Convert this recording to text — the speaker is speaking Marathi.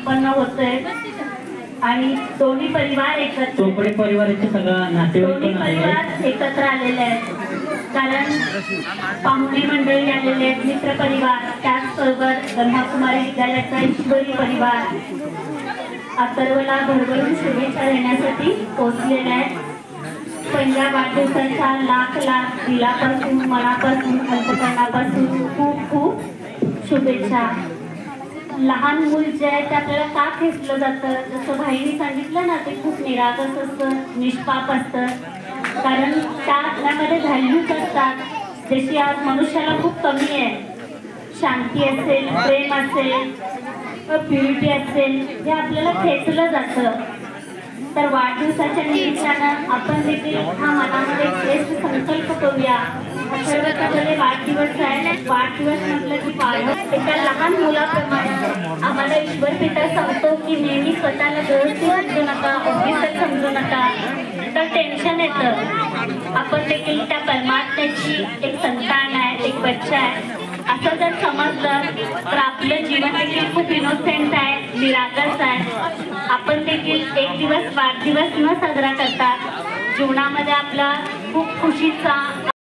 संपन्न होतोय आणि दोन्ही परिवार एकत्र दोन्ही परिवार एकत्र आलेले आहेत। कारण पाहुणे मंडळी आलेले आहेत, मित्र परिवार, त्याचबरोबर ब्रह्मकुमारी विद्यालयाचा ईश्वरी परिवार अथर्वला भरभरून शुभेच्छा देण्यासाठी पोहोचलेले आहेत। पहिल्या वाढदिवसाच्या लाख लाख दिलापासून मनापासून अंतकरणापासून खूप खूप शुभेच्छा। लहान मूल जे आहे ते आपल्याला का खेचलं जातं, जसं भाईने सांगितलं ना, ते खूप निरागस असतं, निष्पाप असतं, कारण त्यामध्ये व्हॅल्यूज असतात जशी आज मनुष्याला खूप कमी आहे। शांती असेल, प्रेम असेल, प्युरिटी असेल, हे आपल्याला खेचलं जातं। तर वाढदिवसाच्या निमित्तानं आपण देखील हा मनामध्ये श्रेष्ठ संकल्प करूया। अथर्वचा भले वाढदिवस आहे, वाढदिवस म्हटलं की वाढत एका लहान मुलाप्रमाणे आम्हाला ईश्वर पिता सांगतो की नेहमी स्वतःला व्यवस्थित समजू नका, ऑफिसर समजू नका, तर टेन्शन येतं। आपण देखील त्या परमात्म्याची एक संतान आहे, एक बच्चा आहे असं जर समजलं तर आपलं जीवन देखील खूप इनोसेंट आहे, निरागस आहे। आपण देखील एक दिवस वाढदिवस न साजरा करता जीवनामध्ये आपला खूप खुशीचा